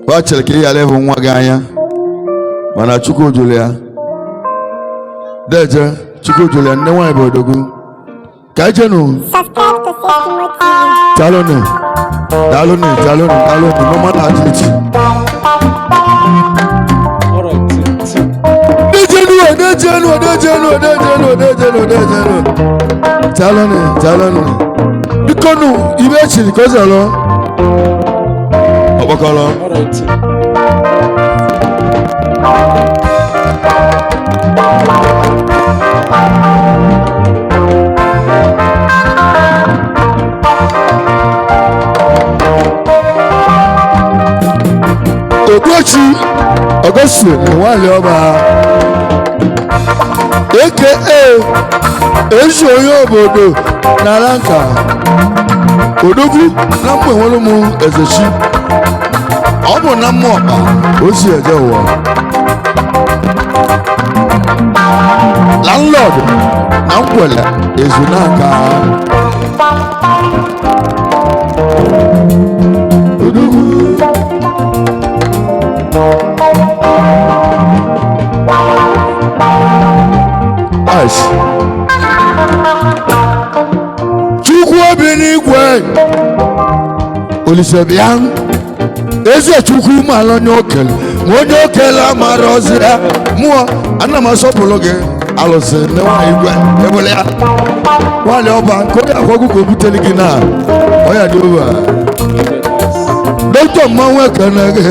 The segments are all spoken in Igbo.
Wachere ka ya level nwa gị anya mana Chukwu Julia Deje Chukwu Julia nne nwanyị bụ odogwu ka jenu Subscribe to Sesame TV. Talone normal activity Dejenu Talone Bikonu ibe chiri kozalo Obokolo Ogochi Ogosu Onyeobodo aka Onyeobodo na Lanka Odogwu na mgbe nwere ụmụ ezechi ọ bụ na mmụọ ọkpa o si eje ụwa landlord na nkwele ezu n'aka Odogwu Chukwu obi n'igwe Olisebian eze Chukwuma onye okele ma onye okele amara ozi ya mụọ ana m asọpụrụ gị alụsị nne nwanyị igwe ebele ya nwanyị ọba nke onye akwago ka o butere gị na ọya dị obe dọkịta mmanwụ ekene gị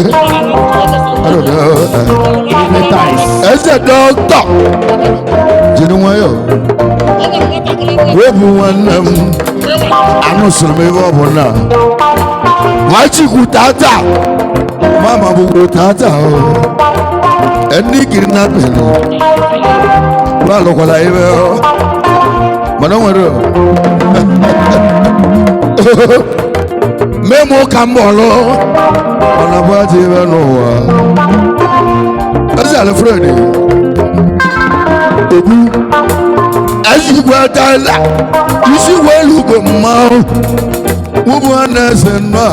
eze dọkịta jiri nwayọ webu nwanne m anụsịrị m ebe ọ bụ na Wachikwu tata mama bụ tata ndị giri na pene alụkwala ebe mana o nwere memo ka mbọlụ mana bụ atị ebe n'ụwa ezi Alfred Obu ezigbo atala isi welu ugbo mmanwụ Ubu anese no.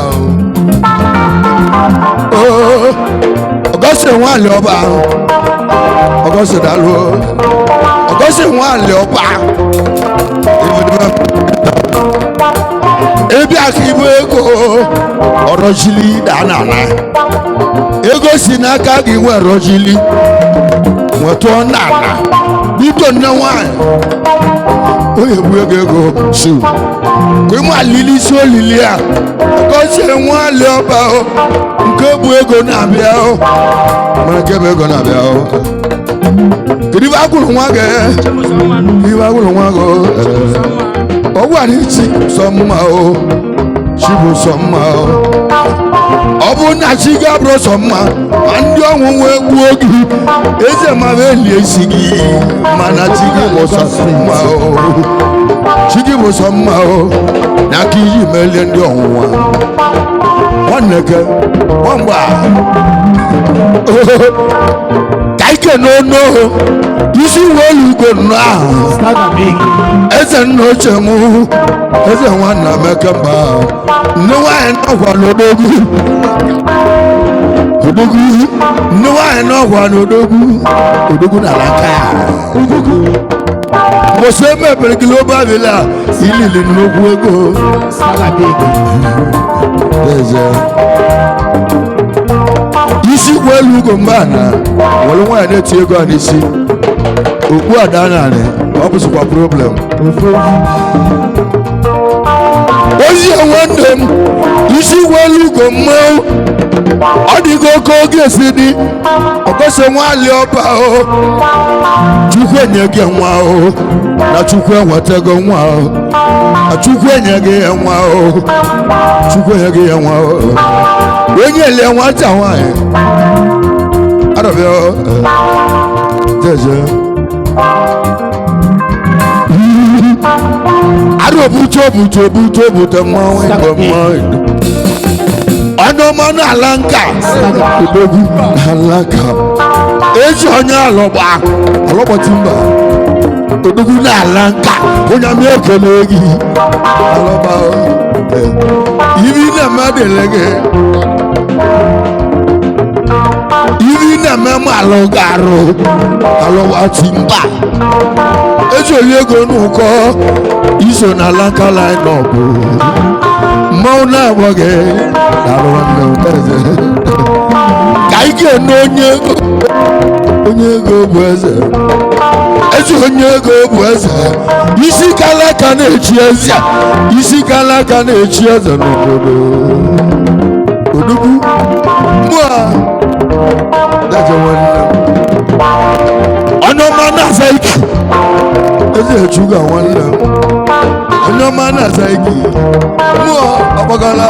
Oh, Ogose nwale ọba. Ogose dalu. Ogose nwale ọba. Ebi akibu ego orojili danana. Ego si n'aka gị nwe orojili. Nwetu nana. Bito nne nwanyị. Oye bu ego su. Kwe mwa lili so lili ya Kose mwa leoba o Nke bu ego na bia o Mana kebe ego na bia o Kedi wakulu mwage Kedi wakulu mwage o Owa ni chi somma o Chibu somma o Obu na chiga bro somma Andi onwe gwogi Eze mabeli esigi Mana chigi mosa somma o Chigi musomma o na kiji mele ndi onwa woneke wongba kaike no isi wolu go na eze no chemu eze nwanna mekamba no wa no kwa no dogu no wa no kwa no dogu na laka Moseme per global villa ilili n'okwu ego isi kwelu ugo mbana wọlụ nwanyị na-eti ego a n'isi okpu ada narị ọ bụsịkwa problem ozi nwanne m isi kwelu ugo mmanwụ ọ dịgo oke oge esi dị ọgọsị nwanyị ọba o Chukwu enye gị nwa o na Chukwu enwetego nwa o na Chukwu enye gị nwa o Chukwu enye gị nwa o onye ele nwata nwanyị arọbịa jeje arọbuto mmanwụ igbo mmanwụ ọnụmanụ alanka odogwu alanka ezi onye alọgba timba odogwu na alanka onye amị ekele gị alọba ibi na mmadụ elege alụgarụ alụwatimba ejoli ego n'ụkọ iso na alaka line-up mmanwụ na-agba gị alụ nwanne m eze ka ị ga-ene onye ego bụ eze onye ego bụ eze isi kalaka na-echi eze isi kalaka na-echi eze n'obodo odugwu mmụọ daje nwanne onye ọma na-aza iki eze echuga nwanne onye ọma na-aza iki mmụọ ọgbagala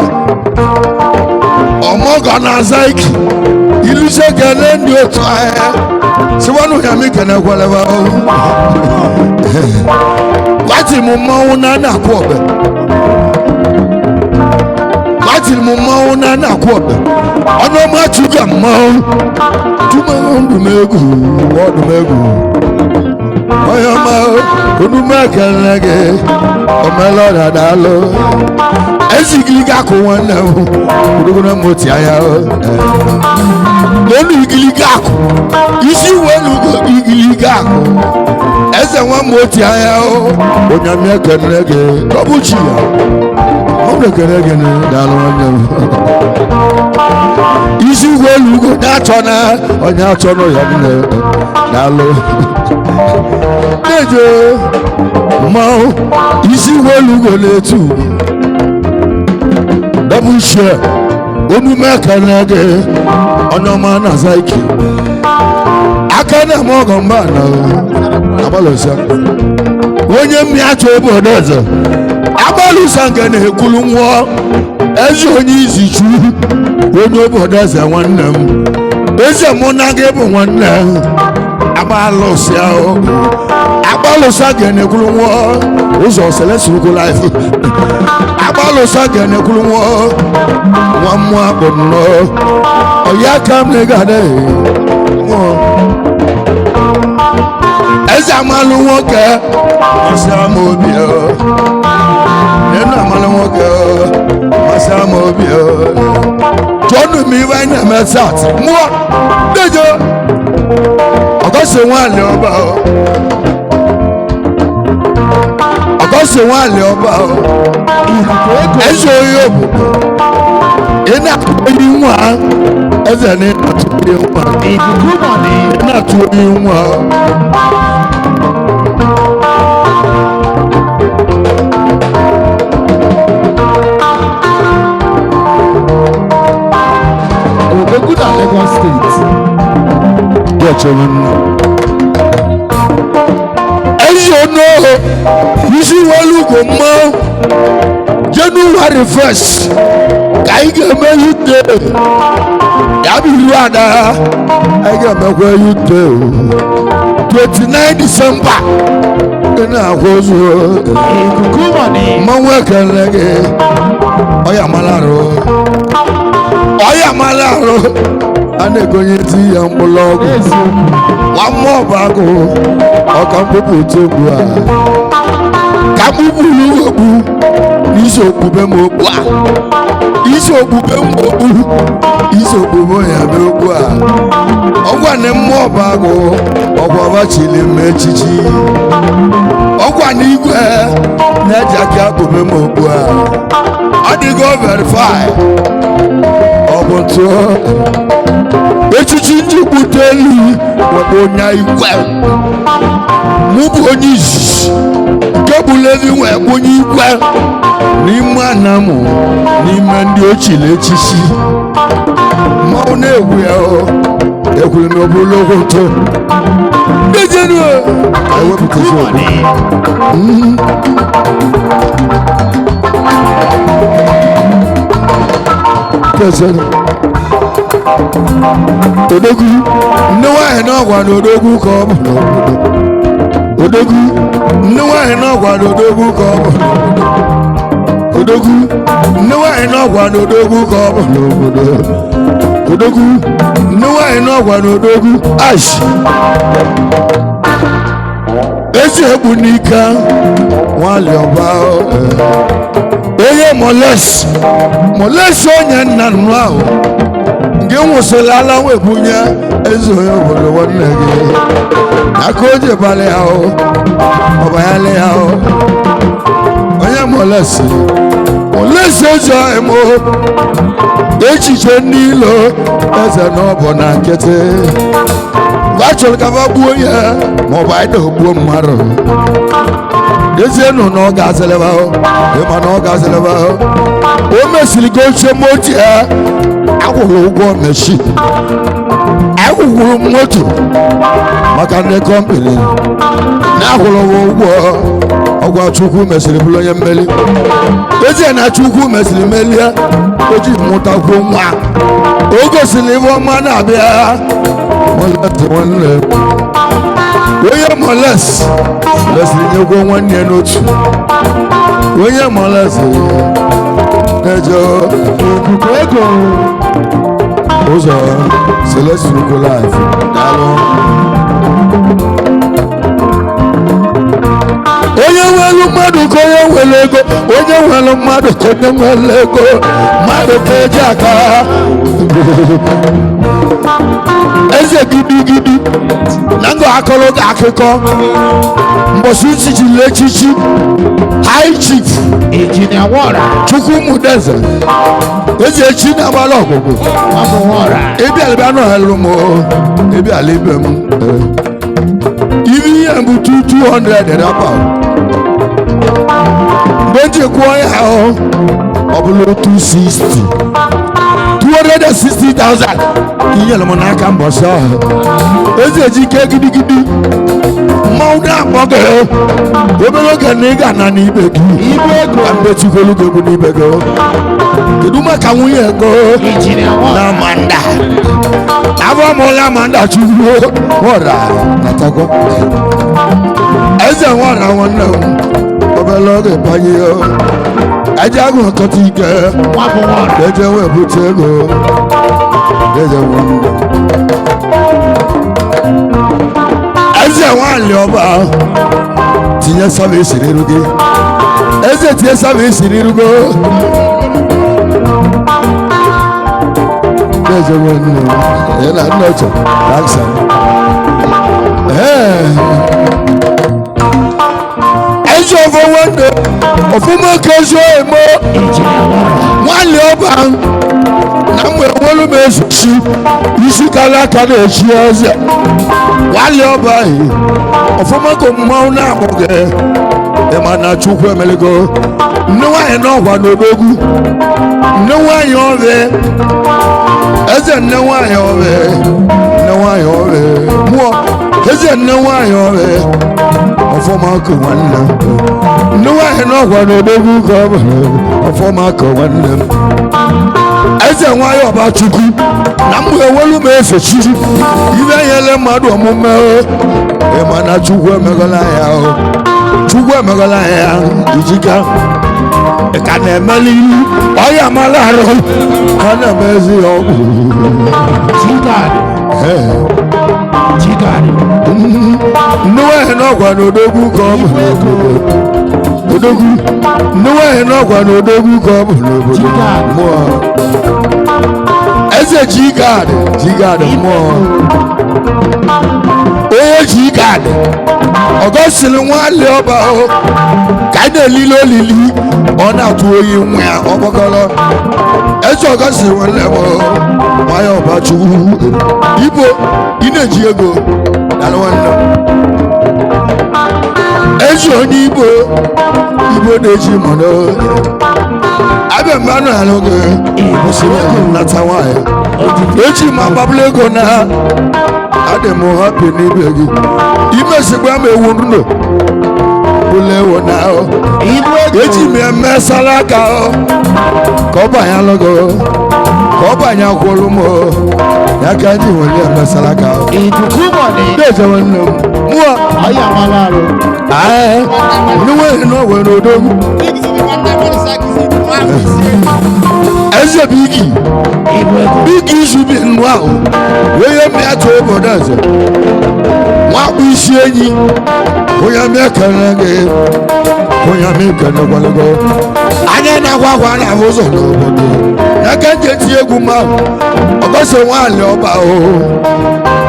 ọmọgọ na-aza iki ilusie kele ndị otu ahịa siwanu Unyami kene kwaleba kwati mu mmanwụ na na-akwụ ọbẹ kwati mu mmanwụ na na-akwụ ọbẹ ọnụ ọma chuga mmanwụ dumegwu ọdụmegwu onye ọma onume kele gị omelọda daalụ ezigili gị akụ nwanne m odogono moti anya lónìí igili gàkú isi wẹlu igili gàkú ẹsẹ wọn mọ ti aya o Unyami ẹkẹnẹgẹ tọbùchì ya wọn bẹ kẹnẹgẹ ní dàlú wọn nyẹ isi wẹlu go n'atọ na ọnyẹ atọ na ọyọ ní dàlú n'eje mọ isi wẹlu go n'etu tọbùchì ya onume kẹnẹgẹ ọnọma na-aza iki aka na-eme ọgọ mba na agbalụsa onye mmịatụ obodo eze agbalụsa nke na-ekwulu nwụọ eze onye izi chu onye obodo eze nwanne m eze mụ na gị bụ nwanne agbalụsa nke na-ekwulu nwụọ ụzọ selesirikwu laif agbalụsa nke na-ekwulu nwụọ nwa mmụọ akpụ nnọọ ọ̀yá kam ní gàdé wọn ẹsẹ amalu wọn kẹ ọsẹ amobi ọ nínú amalu wọn kẹ ọsẹ amobi ọ jọnu mi wá ní ẹmẹsẹ àti mọ déjọ ọgọsẹ wọn àlẹ ọba ọ ọgọsẹ wọn àlẹ ọba ọ ẹsẹ oyè òbòdò ina tuyi nwa eze ni na tuyi nwa ina tuyi nwa Ogogo na Lagos State ezo no isi walugo mma January 1st I get my youth day. I be Rwanda. I get my youth day. 29 December. And I was my work and leg. Oya Malaro. And they go into young blog. One more back. Or come people to go. Kamu Isokube mokwa Isokube mokwu Isokube ya mokwa Ọgwa ne mmụọ bago Ọgwa bachili mechichi Ọgwa n'igwe Na-ejaki akube mokwa Ọdịgo verify Ọbụntụ Echichi njikwuteli Wabonya igwe Mubu onye izizi Kebulezi nwe onye igwe n'ime anamụ n'ime ndị ochile echichi mmanwụ na-egwu ya ekwuru n'obulu ogoto ndị jenu ewepụtazi odogwu nne nwaanyị n'ọgwa na odogwu ka ọ bụ n'obodo odogwu nne nwaanyị n'ọgwa na odogwu ka ọ bụ n'obodo odogwu nne nwaanyị n'ọgwa na odogwu ka ọ bụ n'obodo odogwu nne nwaanyị n'ọgwa na odogwu ash ezi egbu n'ike nwali ọba onye moles onye nna nnu ahụ gị nwụsịrị ala webunye eze onye obodo nwanne gị aka o jebala ya o ọbanyala ya o onye molesi eji emo echiche ndị ilo eze na ọ bụ na nkịtị mgbe a chọrọ ka ba gbuo ya ma ọ bụ anyị na-egbuo mmadụ ezienụ na ọ ga-azịlịba ịma na ọ ga-azịlịba o mesiri gị oche moto ya akwụghị ụgwọ meshin akwụkwụrụ moto maka ndị kọmpani na-akwụrụ ụgwọ ọgwa Chukwu mesiri bụrụ onye mmeli ezie na Chukwu mesiri melie o ji mụtakwuo nwa o gosiri ibe ọma na-abịa nwanne onye moles lesiri nyegwo nwanne ya n'otu onye moles na-eje okuku ego ụzọ selesirikwo life daalụ onye nwere mmadụ ka onye nwere ego onye nwere mmadụ ka onye nwere ego mmadụ ka eji aka eze gidigidi na ndụ akọrọ gị akụkọ mbọsị ichichiri echichi high chief Chukwuma eze echi na-agbara ọgwụgwụ ịbịalịbịa nọhelụ m ịbịala ibe m ibe ihe bụ 200 rapa mgbe m ji kwụọ ya ahụ ọ bụla 260,000 inyere m n'aka mbọsị ahụ eze ji ike gidigidi mmanwụ na-akpọ gị obere oge na ị ga-ana n'ibe gị ka mgbe chukolu gị bụ n'ibe gị kedu maka nwunye ego na Amanda abụọ mụla Amanda Chukwu nwara natakwa eze nwara nwanne m obere oge banye eje agụ nkọta ike eje webute ego eje eze nwanyị ọba tinye savisi n'iru gị eze tinye savisi n'iru gị eze nwanne ya na nna ọchọ aksa eze ọfọ nwanne ọfụma ka ezi emo nwanyị ọba na mgbe nwere m ezuchi isi kala aka na-echi eze nwanyị ọba ahụ ọfụma ka mmanwụ na-akpọ gị ịma na Chukwu emelego nne nwanyị n'ọgwa n'odogwu nne nwanyị ọbịa eze nne nwanyị ọbịa nne nwanyị ọbịa mụọ eze nne nwanyị ọbịa ọfụma ka nwanne m nne nwanyị n'ọgwa n'odogwu ka ọ bụ ọfụma ka nwanne m eze nwanyị ọba Chukwu na mgbe ewelu m efechi ibe nyere mmadụ omume ịma na Chukwu emegola ya Chukwu emegola ya ijika ka na-emeli ilu ọya mara arụ ka na-emezi ya ọgwụ nne nwanyị n'ọgwa n'odogwu ka ọ bụ odogwu nne nwanyị n'ọgwa n'odogwu ka ọ bụ n'obodo mmụọ eze jigad mmụọ onye jigad ọgọsiri nwanne ọba ka a na-elili olili ọ na-atụ oyi nwa ya ọgbakọrọ eze ọgọsiri nwanne m nwanyị ọba Chukwu Igbo ị na-eji ego na nwanne ezi onye Igbo na-eji mmanụ abịa mgbe anụ ya n'oge nata nwanyị eji m agbabula ego na adị m hapi n'ibe gị imesigba m ewu ndụ ụlọ ewu na eji m eme sara aka ka ọ banye alụgo ka ọ banye akwụrụ m ya ka ndị nwere emesara aka na-eje nwanne m mụọ nweghị na o nwere odogwu eze bigi izubi nnụ ahụ wee mmetụ obodo eze nwakpụ isi enyi onye mekere gị onye mekere gwalego anya na-agwa agwa na ụzọ n'obodo ya kanje ti egwu ma ogosi nwale ọba o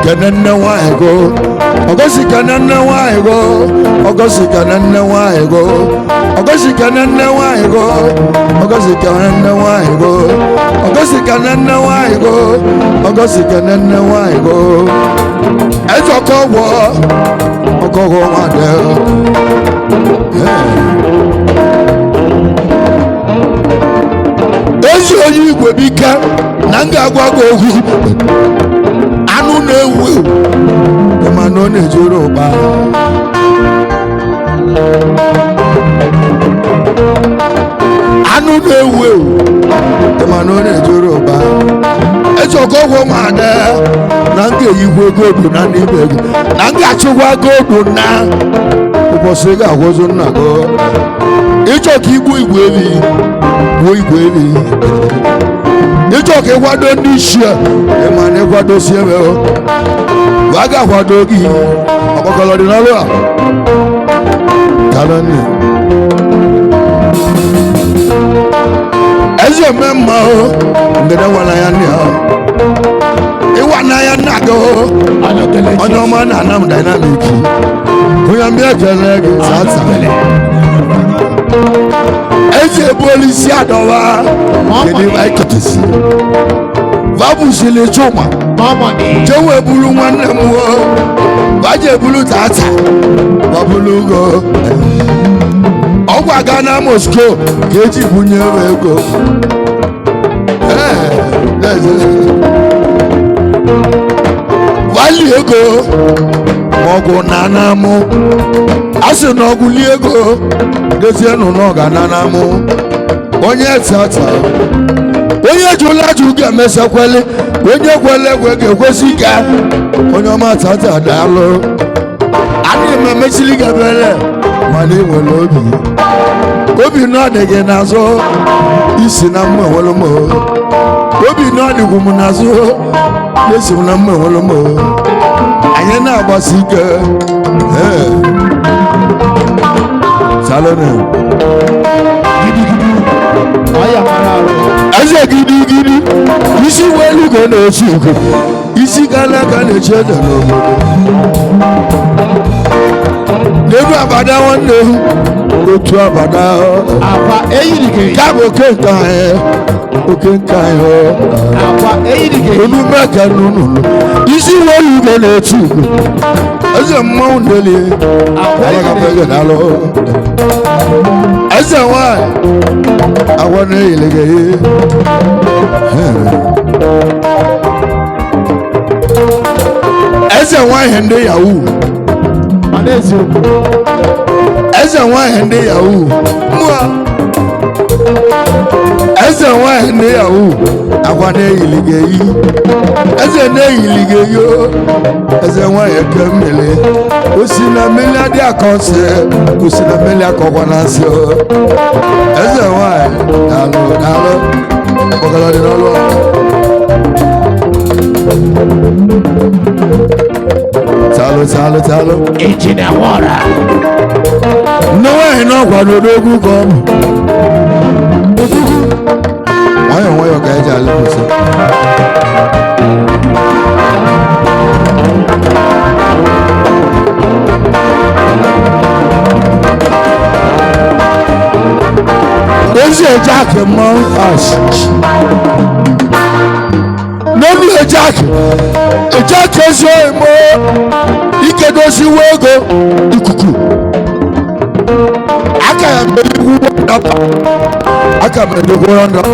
kenenne nwanyị go ogosi kenenne nwanyị go ogosi kenenne nwanyị go ogosi kenenne nwanyị go ogosi kenenne nwanyị go ogosi kenenne nwanyị go ogosi kenenne nwanyị go ejoko wo ogogo made ezi onye igwe bika na nga agwa go ogwu anụ na-ewu ewu mana ọ na-ejuru ụba anụ na-ewu ewu mana ọ na-ejuru ụba ejọkọ ọgwụ nwada na nga eyigwe godu na n'ime ego na nga achịkwa godu na ụbọchị ga-agwụzụ nna go ịchọ ka igbu igwe ebi gbuo igwe ebi ịchọ ka ịkwado ndị isi a ịma na ịkwadosi ebe o wa ga-akwado gị ọkpọkọlọ dị n'ọrụ a tala nne ezi ome mma o ndede wana ya nne ha ịwa na ya nna gị o onye ọma na-ana m dynamic onye mbịa kele gị sata ezi ebolisi adọwa kedu ma eketesi vabusili chuma jewe bulu nwanne m wo baje bulu tata babulu go ọgwa ga na Moscow ka eji bunye ego wali ego ọgwụ na anamụ asị na ọgwụli ego dezie nụ n'ọga na anamụ onye tata onye jụla jụ ga-emesakwele onye kwele ekwe ga-ekwesị ka onye ọma tata daalụ adịghị m emechili gabere mana ị nwere obi na ọ dị gị n'azụ isi na mma enwere m obi na ọ dịgwu m n'azụ esi m na mma enwere m anyị na-agbasi ike salone eze gidigidi isi welu ga na-echi ugo isi gala ga na-echi eze n'obodo n'elu abada nwanne otu abada Akwa eyirige. ka bụ oke nke anyị oke nke anyị Akwa eyirige. olu meka n'ụlọ isi welu ga na-echi ugo eze mmanwụ ndeli Akwa eyirige. daalụ eze nwanyị agwa na-eyiliga eze nwanyị ndị yahoo eze nwanyị ndị yahoo mmụọ eze nwanyị ndị yahoo agwa na-eyiliga eyi eze na-eyiliga eyi eze nwanyị eke mmiri osi na mmiri adị akọsị osi na mmiri akọkwa na nsị eze nwanyị daalụ daalụ ọkọlọ dị n'ọlụ talụ Ejina wara. nne nwanyị n'ọkwado n'ogwu ka ọ bụ nwayọọ nwayọọ ka eji alụpụsị ezi ejaki mmanwụ n'olu ejaki ezi oyimo ikedosiwe ego ikuku aka ya meligwu ndapa aka meligwu ndapa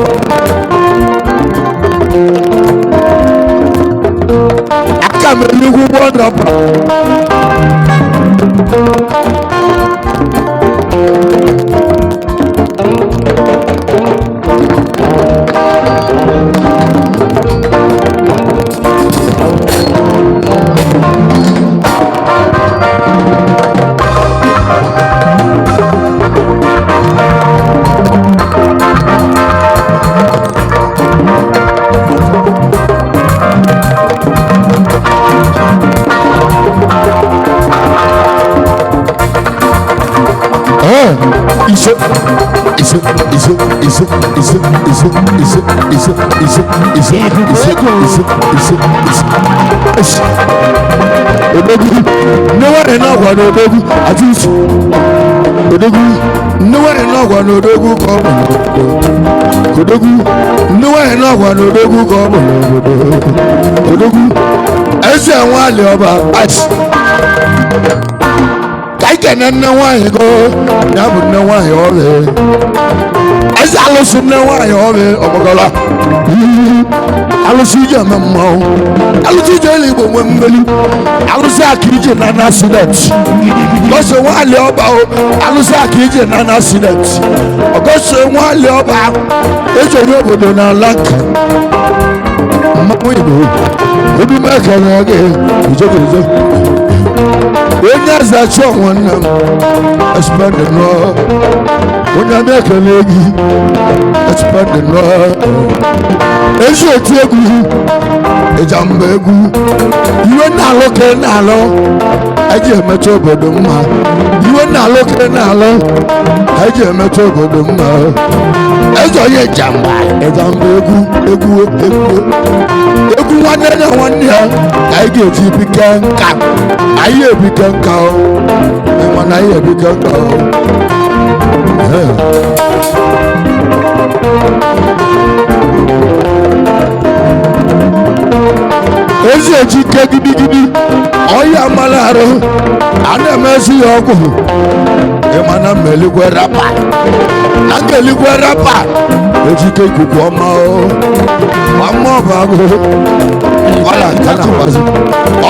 aka meligwu ndapa Odogwu nowhere na ọgwa na odogwu atụtụ odogwu nowhere na ọgwa na odogwu ka ọ bụ odogwu nowhere na ọgwa na odogwu ka ọ bụ odogwu eze nwali ọba as ka ike na nne nwanyị go ya bụ nne nwanyị ọbịa eze alụsị nne nwanyị ọbịa ọgbagọla alụsị ije eme mmanwụ alụsị ije ele igbo nwe mmeli alụsị aka ije na na accident ọgọsị nwali ọba alụsị aka ije na na accident ọgọsị nwali ọba eji Onyeobodo n'ala nka mmanwụ igbo obi m ekele gị ijegeje onye eze chọọ nwanne m espende nọ onye m ekele gị espende nọ ezi otu egwu ịjamba egwu iwe na-alụ ka ị na-alụ eji emecha obodo mma iwe na-alụ ka ị na-alụ eji emecha obodo mma eze onye ịjamba egwu nwanne na nwanne ya ka anyị ga-eji bike nka anyị ebike nka mana anyị ebike nka ezi ejike gidigidi ọya mara arụ a na-emezi ya ọgwụ ịmana mmeligwe rapa na ngeligwe rapa ejike ikuku ọma ọma ọba agụ ọla nka na agbazi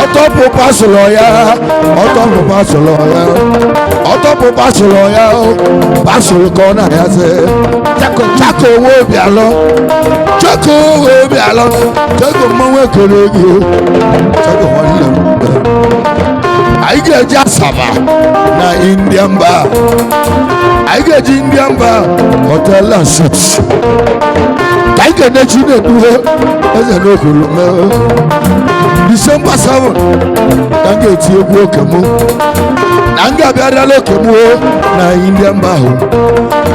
ọtọpụ pasụlọ ya pasụlụ ka ọ na-ayazi chako onwe obi alọ chako mmanwụ ekere gị chako nwanne m anyị ga-eji Asaba na Indian bar anyị ga-eji Indian bar hotel and suites ka anyị ga-eji Chineduhe eze n'okoro mee December 7 ka m ga-eti egwu oke mụ na m ga-abịarịala oke mụ na Indian bar ahụ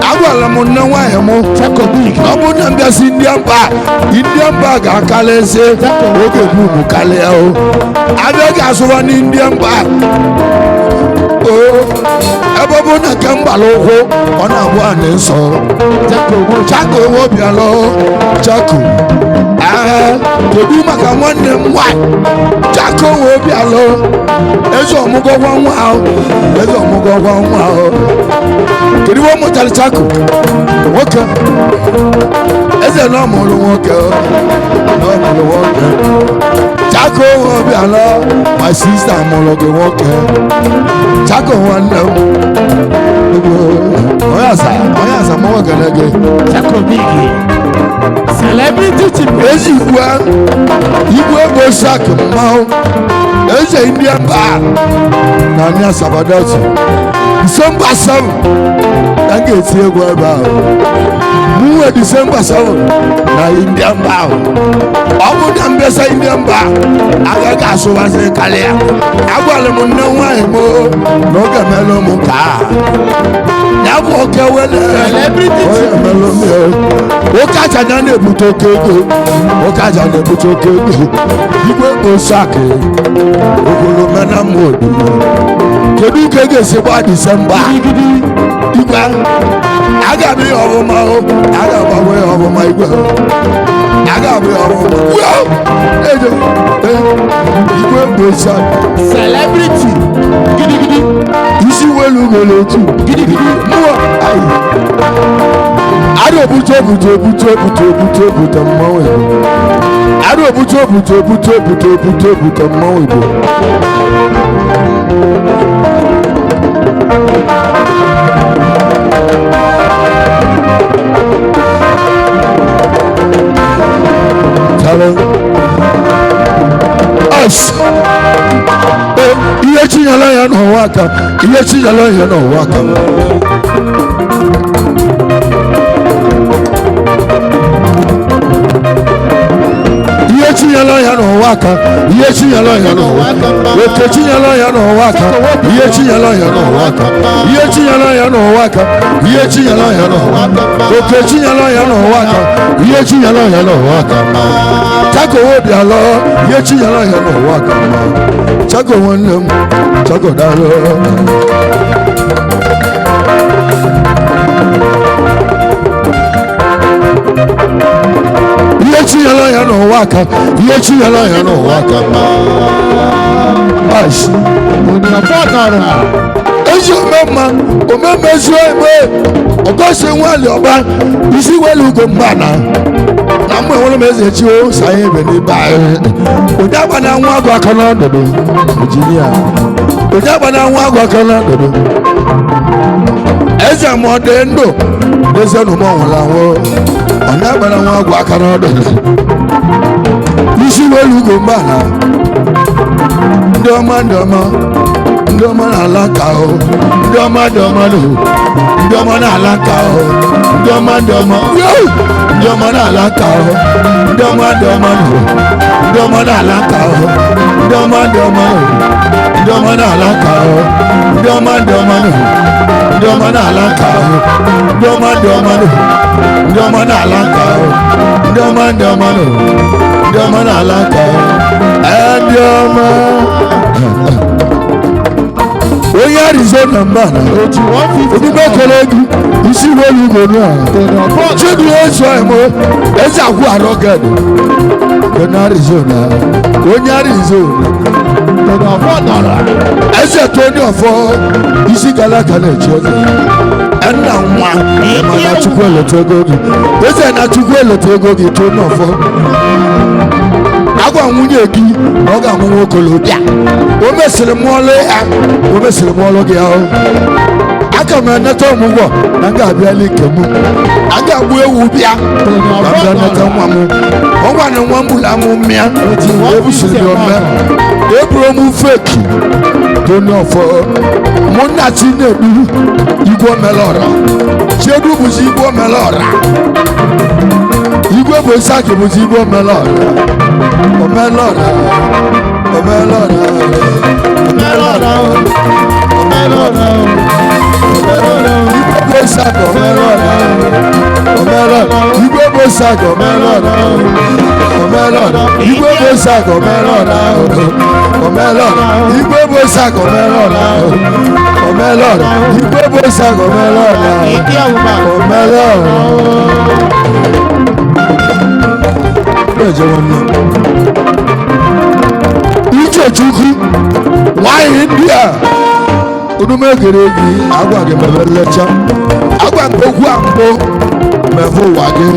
agwara m nne nwaanyị m ọ bụ na mbịasị Indian bar ga-akalịsị oge buumu karịa abịa ga-asụwa na Indian bar ebe ọ bụ na nke mgbala ụkwụ ọ na-abụ a na-eso chako onwe obialọ chako kedu maka nwanne m nwanyị chako onwe obialọ eze ọmụgwọ nwa ahụ kedu iwe mụtara chako nwoke eze na ọmụrụ nwoke chako onwe obialọ my sister mụrụ gị nwoke chako nwanne m onye asa mụnwe gana gị chako bigi celebrity chief ezi igwe bụ sak mmanwụ eze Indian bar na anyị Asabadọtụ December 7 ka m ga-eti egwu ebe ahụ mụnwe December 7 na Indian bar ọ bụ na mbịasa Indian bar agaghị asụbazi karịa agwara m nne nwaanyị m na oge melụ m nke ya bụ oke wele oke aja na-ebute oke ego igwe osaki ogolomena modu kedu ka ị ga-esi gba Disemba igwe aga-abụ ya ọbụma aga-agbanwe ya ọbụma igwe aga-abụ ya ọbụma igwe osaki celebrity gidigidi isi welu ugolo otu gidigidi mmụọ ada obute mmanwụ Igbo ada obute mmanwụ Igbo ihe chinyela ya n'ụwa aka ihe ihe chinyela ya n'ụwa aka ihe chinyela ya n'ụwa oke chinyela ya n'ụwa aka ihe chinyela ya n'ụwa aka ihe chinyela ya n'ụwa aka ihe chinyela ya n'ụwa oke chinyela ya n'ụwa aka ihe chinyela ya n'ụwa aka Chago obi alọ ihe chinyela ya n'ụwa aka Chago nwanne m Chago daalụ ihe chinyela ya n'ụwa aka ihe chinyela ya n'ụwa aka ashi ezi omemma omemezu eme ọgọsi nwali ọba isi welu ugo mgbana na mgbe nwere m eze chi o sanye ebe n'ebe anyị onye agba na nwa agụ aka n'ọdụdụ injinia onye agba na nwa agụ aka n'ọdụdụ eze ma ọ dị ndụ eze na ụmụ nwụrụ anwụ onye agba na nwa agụ aka n'ọdụdụ isi welu ugo mgbana ndị ọma ndị ọma ndị ọma na-ala nka ahụ ndị ọma ndị ọma ndị ọma na-ala nka ahụ ndị ọma ndị ọma ndị ọma na-ala nka ahụ ndị ọma ndị ọma ndị ọma na-ala nka ahụ ndị ọma ndị ọma ndị ọma na-ala nka ahụ ndị ọma ndị ọma ndị ọma na-ala nka ahụ ndị ọma ndị ọma ndị ọma na-ala nka ahụ ndị ọma ndị ọma ndị ọma na-ala nka ahụ ndị ọma onye Arizona mbana omume kere gị isi welu ugonu a chidu ezu emo eze agwụ arọged onye Arizona eze toni ọfọ isi galaka na-echi eze nna nwa mana chukwu eleta ego gị eze na chukwu eleta ego gị toni ọfọ agwa nwunye gị na ọ ga-amụ nwokolobịa o mesịrị mụọlụ ya o mesịrị mụọlụ gị ahụ aka m eneta ọmụgwọ na m ga-abịala ike m a ga-agbu ewu bịa ma bịa neta nwa m ọgwa na nwa m bụla amụ mmịa ebusiri ome eburu m feki toni ọfọ mụ nna Chinedu igwe omelọra Chiedu bụzi igwe omelọra igwe bụ Isaki bụzi igwe omelọra omelọra omelọra omelọra omelọra igwe bụ Isaki omelọra omelọra igwe bụ Isaki omelọra omelọra igwe bụ Isaki omelọra omelọra igwe bụ Isaki omelọra omelọra igwe bụ Isaki omelọra omelọra Ije Chukwu nwanyị ndị a onume gere gị agwa gị mebe nlecha agwa nke okwu a mbụ mebe ụwa gị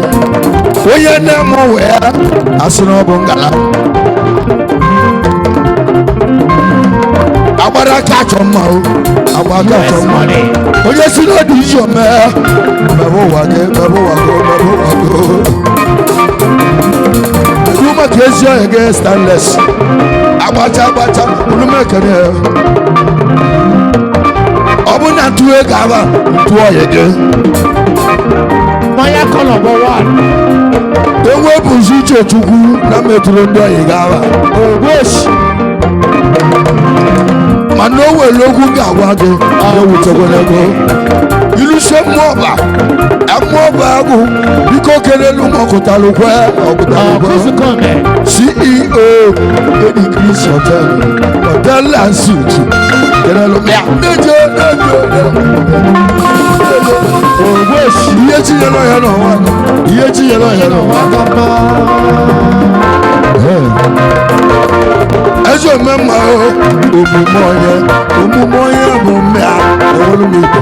onye nne m wee asị na ọ bụ ngala agbara aka achọ mma agba aka achọ mma onye si n'ọdụ iji ome mebe ụwa gị mebe ụwa gị mebe ụwa gị Chukwuma ka ezi onye gị stainless agbacha olume kere ọ bụ na ntụ ego aba ntụ onye gị Maya kọlọbọ wan enwe bụzi uche Chukwu na metụrụ ndị onye gị aba ogboshi mana o nwere okwu ga-agwa gị ewutekwara ego ilusie mmụọba agụ biko kelelu m ọkụtalụkwe CEO Edi Chris Hotel and Suit kelelu ya neje ihe chinyere ya n'ọnwa ihe chinyere ya n'ọnwa ezi omemma omume onye bụ mmea ewelu m igbo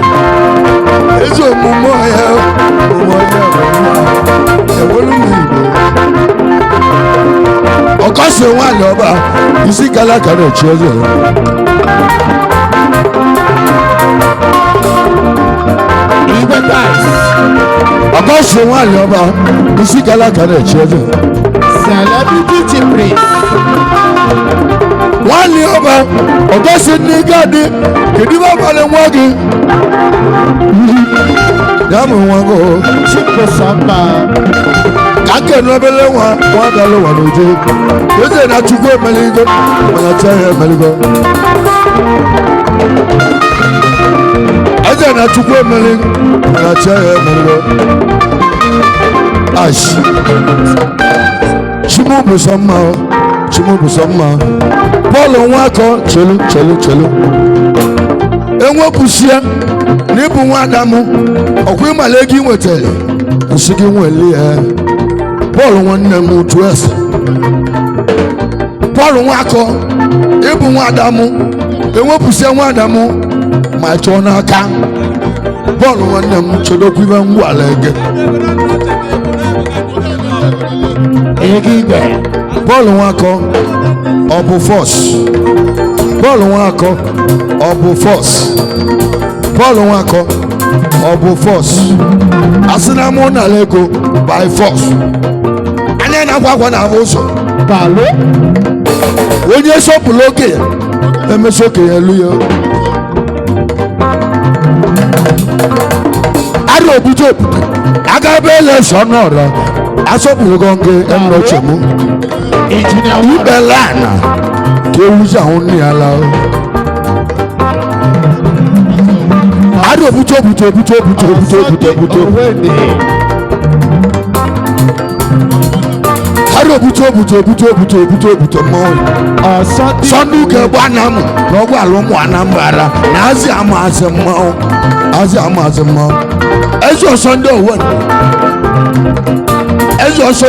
ezi omume onye bụ mmea ewelu m igbo ọkọsi nwanyị ọba isi kala ka na-echi eze ọkọsi nwanyị ọba isi kala ka na-echi eze celebrity chief priest nwanyị ọba ọgọsi ndị gadi kedu ebe abalị nwa gị ya bụ nwa gị Chukwuma Kake nobele wa dalo wa noje. Eze na chukwu emeligo, mana chaye emeligo. Eze na chukwu emeligo, mana chaye emeligo. Ash. Chimu busama. Paul nwako chelu. Enwe busia n'ibu nwa Adamu. Okwu imale gị nwetele. Nsi gị nweli ya. Paul nwanne m otu ese. Paul nwako ịbụ nwa Adamu. Enwepụsịa nwa Adamu ma chọọ n'aka. Paul nwanne m chodokwu ibe ngwala ege. Paul nwako ọ bụ force. Paul nwako ọ bụ force. Paul nwako ọ bụ force. Asị na mụ na Lego by force. Anya na-agwa na ụzọ. Balo. Onye sọpụrụ oke ya emesi okenye elu ya. Ara obudo aga ebe election ọrụ asọpụrụ gị nke emrochemu. Ibelana ka ewuzi ahụ nne ya la. Ara obudo. Ara obuto mmanwụ. Sọndụ ga-egbu anamụ na ọgwụ alụmụ Anambra na azị amaazị mmanwụ. Ezi ọsọ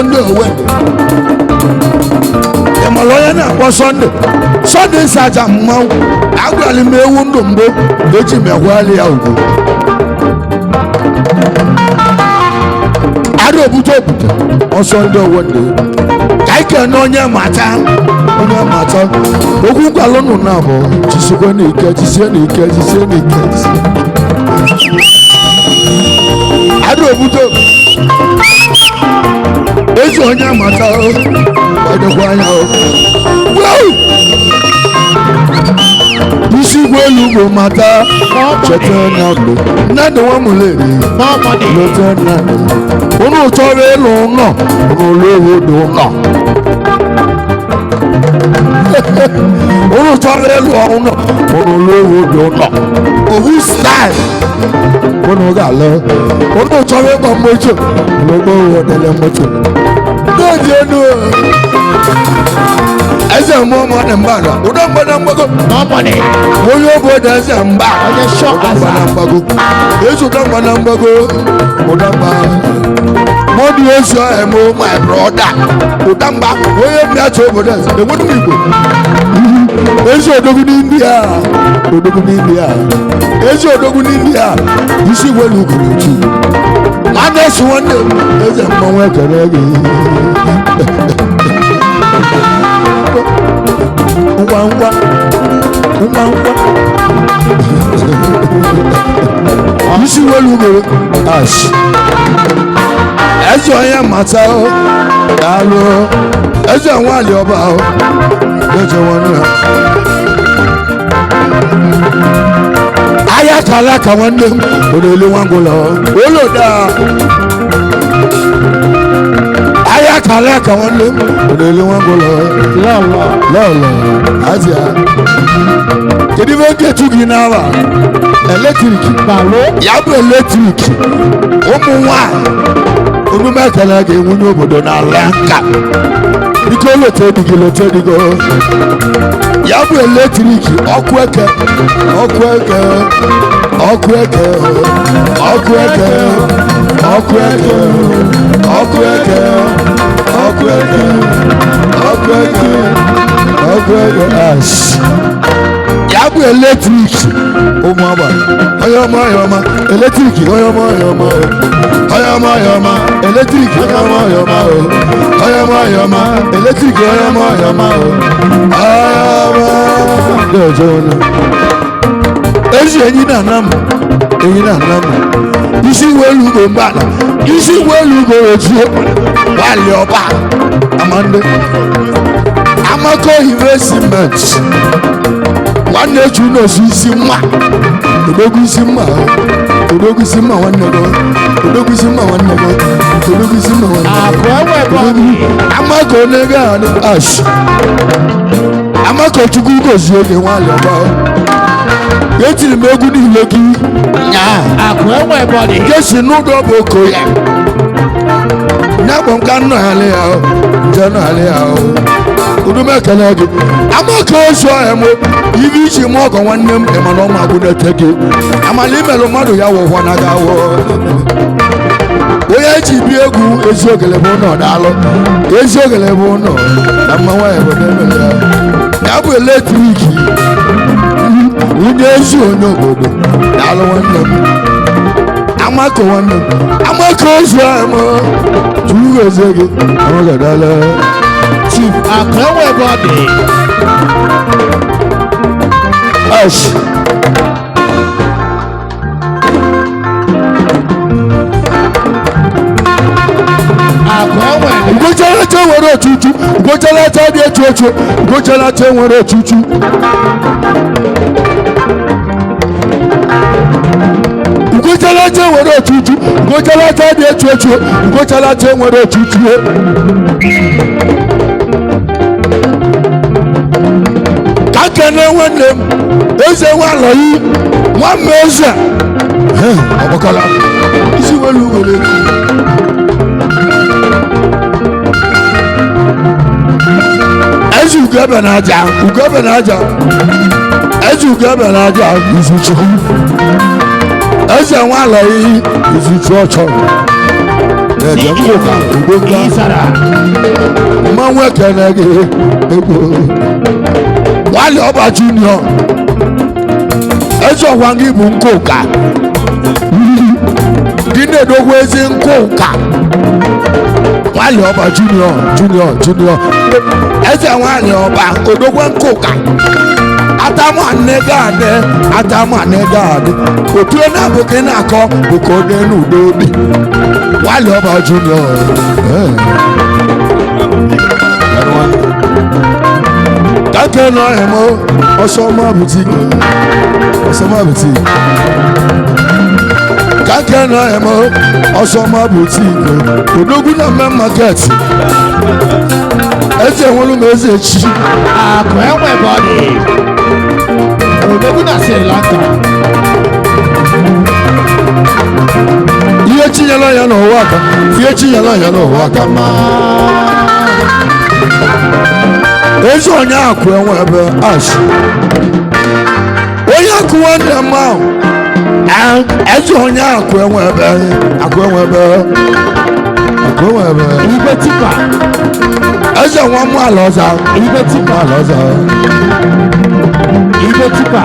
ndị owen. Ịmara onye na-akpọ Sọnde saja mmanwụ. Agwara m ewu ndụ mbụ eji m egwali ya ugwu. Ara obuto ọsọ ndị owen. Kaike na onye mata okwu nkwalụ nụ na abụ jisie n'ike. Ada obudo ezi onye mata edekwa anya isi igwe elu ugbo mata cheta na mgbe nnadị nwa mụleri lota nnadị unu chọrọ ịlụ ụlọ n'ụlọ ụlọ unu chọrọ ịlụ ụlọ n'ụlọ owu style unu ga-alụ unu chọrọ ịgba moto n'ụgbọ ụdele moto n'oji enu eze mmụọ mmadụ mgbada ụdọ mgbada mgbago onye obodo eze mgba mgbada mgbago ezu ụdọ mgbada mgbago ụdọ mgba mọdụ ezi ọhịa mụ my brother ụdọ mgba onye mmeacha obodo eze enwere m igbo ezi odogwu n'India ezi odogwu n'India isi welu ugwu otu ma na-esi nwanne eze mmanwụ ekele gị ngwa isi welu ugwu ash eze onye mata daalụ eze nwanyị ọba eze nwanne aya kala ka nwanne m olele nwangụlọ oloda aya kala ka nwanne m olele nwangụlọ lọlọ azia kedu ibe oketu gị n'awa eletrik ya bụ eletrik ụmụ nwanyị omume ekele ga-enwe n'obodo n'ala nka biko lote digo ya bụ eletrik ọkụ eke ash ya bụ eletrik ụmụ agbara onye ọma eletrik onye ọma eletrik eletrik ezi enyi na-ana m isi welu ugbo mgbala isi welu ugbo ojie wali ọba amande amako investment nwanne ju n'osu isi nwa odogwu isi mma odogwu isi mma nwanne gị odogwu isi mma nwanne gị odogwu isi mma nwanne gị amaka onege adị ash amaka chukwu gozie gị nwanyị ọba etiri m egwu niile gị nke si n'ụdọ bụ oko ya nyagbo nka nnọghali ya nje nnọghali ya odume ekele gị amaka ozu ọhịa m ibe iji m ọgọ nwanne m ịma na ọma agwụ na-ete gị amala imelụ mmadụ ya wụhọ na ga awụ onye ji bi egwu ezi ogele bụ ụlọ daalụ ezi ogele bụ ụlọ na mmanwụ ya bụ na-emele ya bụ eletrik nwunye ezi onye obodo daalụ nwanne m amaka nwanne m amaka ozu ọhịa m tuwu eze gị amaka daalụ Chief Akewebode. Ash. Akewebode. Ngochalata nwere otutu, ngochalata dị etu etu, ngochalata nwere otutu. Ngochalata nwere otutu, ngochalata dị etu etu, ngochalata nwere otutu. Kakene nwanne m eze nwalọyi nwamme eze ọgbakọla isi welu were eze ugebe na aja ugebe na aja eze ugebe na aja izuchukwu eze nwalọyi izuchu ọchọ na-eje mkpụka ugboka mmanwụ ekene gị egwu wali ọba junior eze ọgwa gị bụ nkụka gị na-edogwu ezi nkụka wali ọba junior eze nwanyị ọba odogwu nkụka atamanne gaadị otu na-abụ gị na-akọ bụ ka ọ dị n'udo obi wali ọba junior kake nọ ẹmọ ọsọmọ bùtíkì kake nọ ẹmọ ọsọmọ bùtíkì odogwu na mme market eze nwere m eze chi Akewebode. Odogwu na Sri Lanka. ihe chinyela ya n'ụwa aka ihe chinyela ya n'ụwa aka ezi onye akụ enwe ebe ash onye akụ nwanne m ahụ ezi onye akụ enwe ebe Igwe tipa. eze nwa m ala ọza Igwe tipa. Igwe tipa.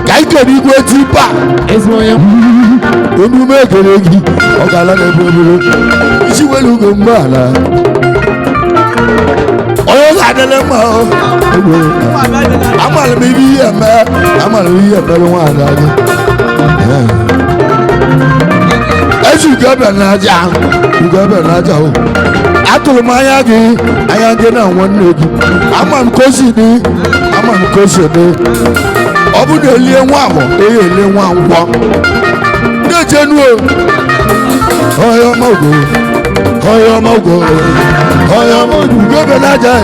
ka ikere igwe tipa Ezigbo onye emume ekele gị ọ ga-ala n'ebe obere isi welu ugo mgbe ala onye ga-adịle mma amara m ibe ihe mere nwaanyị anyị ezi ugebe n'aja o atụrụ m anya gị na nwanne gị ama m ka o si dị ọ bụ na elie nwa amụ ele nwa ngwọ na-ejenuo onye ọma ugo ugebe n'aja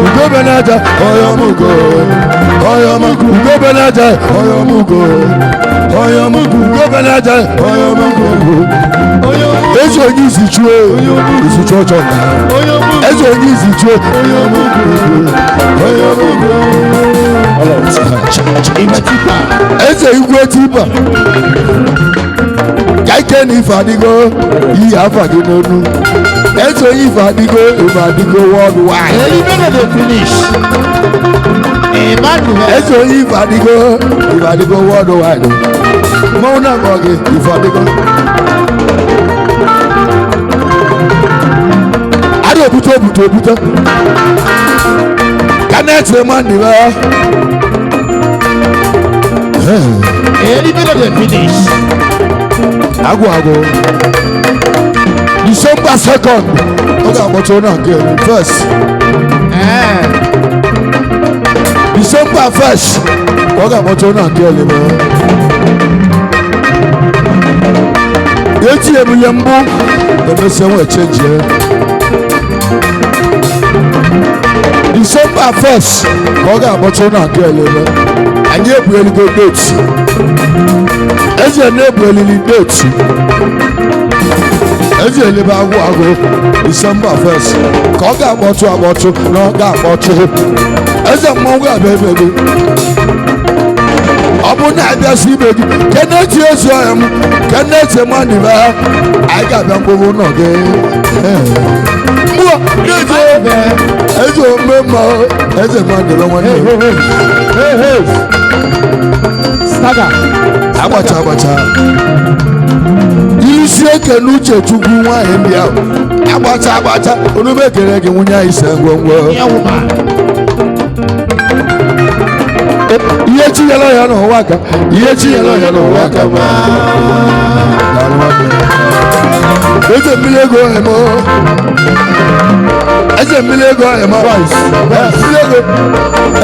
ugebe n'aja ugebe n'aja eze onye izichuo ọchọ eze onye izichuo eze igwe tipa ka ike na ife adịgo iyi afa gị n'onu eze onye ife adịgo worldwide eze onye ife adịgo worldwide mmanwụ na-akpọ gị ife adịgo adị obute ka na-etere mmadụ agwụ December 2nd ọ ga-agbata onye nke first December 1st ọ ga-akpọtụ na nke elebe echi ebule mbụ emesịa nwe chenjie December 1st ka ọ ga-akpọtụ na nke elebe anyị ebueligo date eze na-ebuelili date eze elebe agwụ December 1st ka ọ ga-akpọtụ na ọ ga-akpọtụ eze mmọnwụ ga-abịa ebe gị ọ bụ na abịasị ibe gị keneti ezu ọhịa m keneti mmadụ ibe ha anyị ga-abịa mkpụrụ ụlọ gị mmụọ eze ome mma eze mmadụ ibe nwanne agbacha isi eke n'uche chukwu nwaanyị ndị ahụ agbacha onube ekele gị nwunye anyị se ngwongwo ihe chinyela ya n'ụwa aka ihe chinyela ya n'ụwa aka eze mmiri ego emo eze mmiri ego emo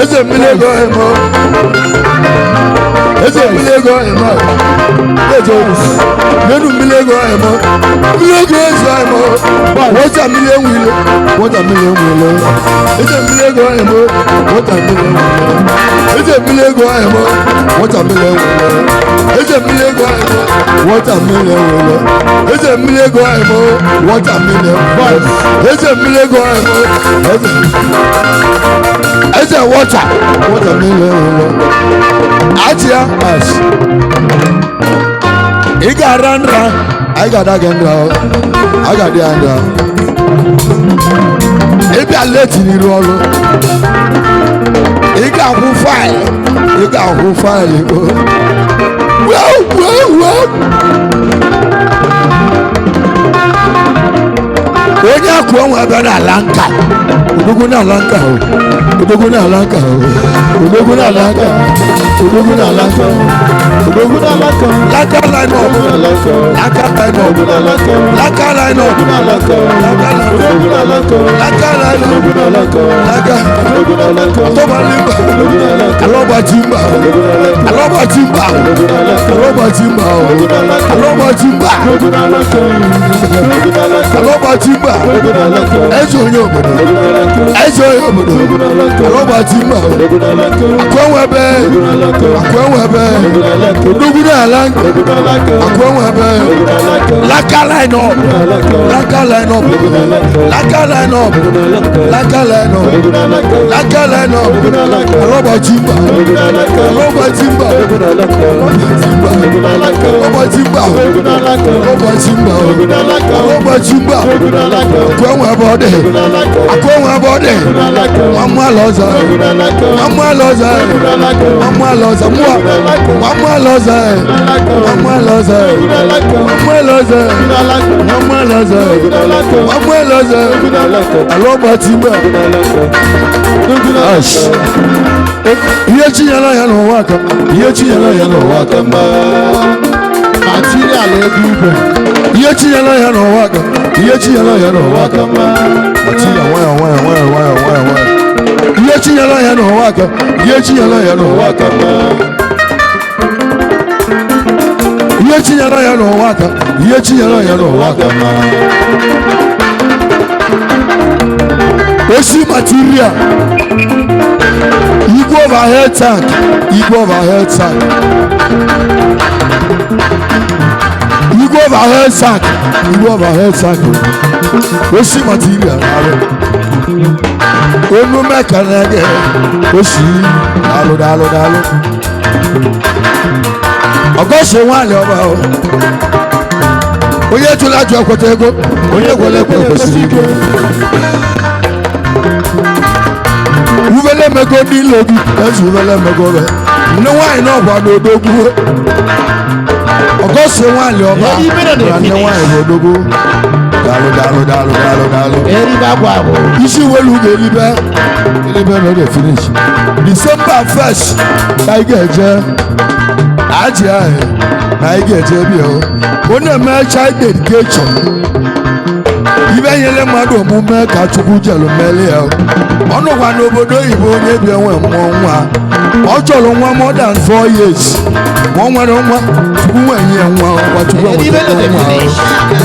eze mmiri ego emo eze mmiri ego emo nenu mmiri ego emo mmiri ego ezu emo wọta mmiri enwile eze mmiri ego emo wọta mmiri enwile eze mmiri ego emo wọta mmiri enwile eze mmiri ego emo wọta mmiri enwile eze mmiri ego emo wọta mmiri enwile eze mmiri ego emo eze wọta mmiri enwile achịa as ị ga-ara nra anyị ga-ada gị nra a ga-adị ya nra ịbịa leti n'iru ọrụ ị ga-akwụ faịlụ onye akụ onwe ebe n'ala nka odogwu n'ala nka odogwu n'ala nka odogwu n'ala nka odogwu n'ala nka odogwu n'ala nka laka line up laka line up laka line up laka line up laka tọba limba alọba jimba alọba jimba alọba jimba alọba jimba alọba jimba eze onye obodo alọba jimba akwenwebe odogwu n'ala akwenwebe laka line up laka line up laka line up laka line up laka line up alọba jimba alọba jimba alọba jimba alọba jimba akwenwebe ọdẹ akwenwebe ọdẹ mamu alọza mamu alọza mamu alọza mua mamu alọza mamu alọza mamu alọza mamu alọza mamu alọza alọba jimba ihe chinyela ya n'ụwa aka ihe chinyela ya n'ụwa aka material ego igwe ihe chinyela ya n'ụwa aka ihe chinyela ya n'ụwa aka material nwayọ ihe chinyela ya n'ụwa aka ihe chinyela ya n'ụwa aka ihe chinyela ya n'ụwa aka ihe chinyela ya n'ụwa aka osi material igwe overhead tank igwe overhead tank igwe overhead tank igwe overhead tank osi material onu mekanege osi dalu ọgọsị nwanyị ọba onye tụrụ ajụ ekweta ego onye gwere ekwe kwesịrị ike uvele mego n'ilo gị ezi uvele mego re nne nwanyị n'ọgwa n'odogwu ọgọsị nwanyị ọba na nne nwanyị n'odogwu dalu isi welu ga-elibe no dey finish December 1st ka ị ga-eje ajị ahụ na ị ga-eje bi ọ na-eme child dedication ibe nyere mmadụ omume ka Chukwu jelu meli ya ọnụkwa n'obodo oyibo onye bi enwe mmụọ nwa ọ chọrọ nwa more than 4 years ma ọ nwere nwa chukwu nwenye nwa ọkwa chukwu enweta nwa